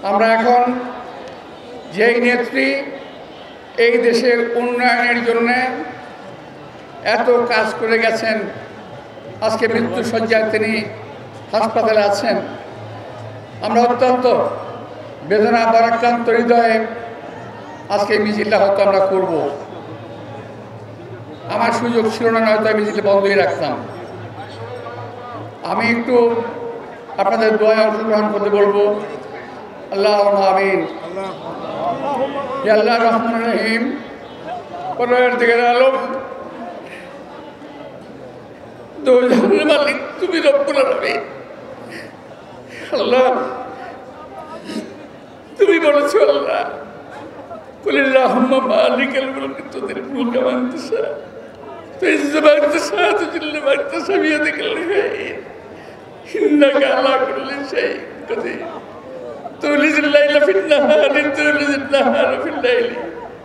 আমরা এখন যেই নেত্রী এই দেশের উন্নয়নের জন্য এত কাজ করে গেছেন, আজকে মৃত্যুশয্যায় তিনি হাসপাতালে আছেন, আমরা অত্যন্ত বেদনা ভারাক্রান্ত হৃদয়ে আজকে এই মিছিলটা হয়তো আমরা করব। আমার সুযোগ ছিল না, হয়তো এই মিছিলটা বন্ধই রাখতাম। আমি একটু আপনাদের দোয়ায় অংশগ্রহণ করতে বলবো। আল্লাহ আমিন। আল্লাহ রহমান রহিম, পরবর্তীকার আলম, দোজাহানের মালিক তুমি রব্বুল আলামিন। আল্লাহ তুমি বলেছো, আল্লাহ কুলিল্লাহুম্মা মালিকাল মুলকি তুতিল মুলকা মান তাশা তুইজ্জু মান তাশা তুযিল্লু মান তাশা বিয়াদিকাল খায়র ইন্নাকা আলা কুল্লি শাইইন কাদির তুলিজুল লাইলা ফিন নাহারি তুলিজুল নাহারা ফিল লাইলি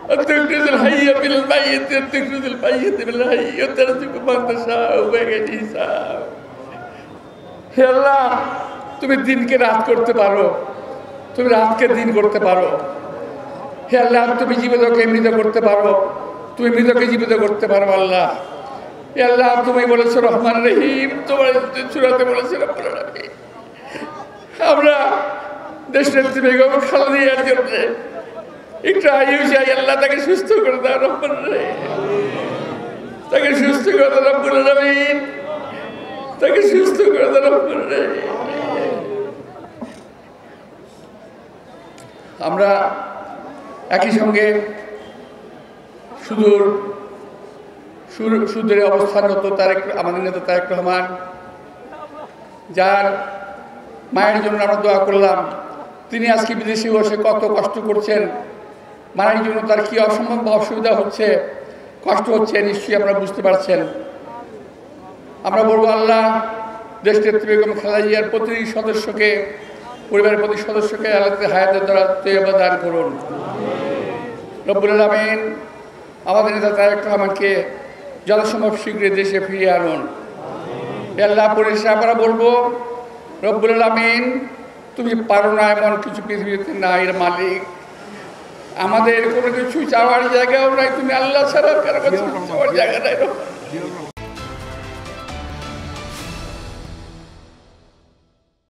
وتخرج الحي من الميت وتخرج الميت من الحي وترزق من تشاء بغير حساب। হে আল্লাহ, তুমি দিনকে রাত করতে পারো, তুমি রাতকে দিন করতে পারো। হে আল্লাহ, তুমি জীবিতকে মৃত করতে পারো, তুমি মৃতকে জীবিত করতে পারো। আল্লাহ, হে আল্লাহ, তুমি বলেছো রহমান রহিম, তোমার সূরাতে বলেছো রব্বুল আলামিন। আমরা দেশনেত্রী বেগম খালেদা জিয়ার জন্য একটু আয়ু চাই, আল্লাহ তাকে সুস্থ করে দাও রহমান রহিম, তাকে সুস্থ করে দাও রব্বুল আলামিন, তাকে সুস্থ করে দাও রব্বুল আলামিন। আমরা একই সঙ্গে সুদূরে অবস্থানরত আমাদের নেতা তারেক রহমান, যার মায়ের জন্য আমরা দোয়া করলাম, তিনি আজকে বিদেশে বসে কত কষ্ট করছেন, মায়ের জন্য তার কি অসম্ভব অসুবিধা হচ্ছে, কষ্ট হচ্ছে, নিশ্চয়ই আপনারা বুঝতে পারছেন। আমরা বলবো, আল্লাহ দেশনেত্রী বেগম খালেদা জিয়ার প্রতিটি সদস্যকে, পরিবারের প্রতি সদস্যকে আল্লাহ হায়াতের দ্বারা তৈয়বা দান করুন রব্বুল আলামিন। আমাদের নেতা তারেক রহমানকে যথাসম্ভব শীঘ্রই দেশে ফিরিয়ে আনুন। আল্লাহ পরিশেষে আমরা বলবো, রব্বুল আলামিন তুমি পারো না এমন কিছু পৃথিবীতে নাই এর মালিক। আমাদের কোনো কিছু চাওয়ার জায়গাও নাই, তুমি আল্লাহ ছাড়া কারো কাছে চাওয়ার জায়গা নাই।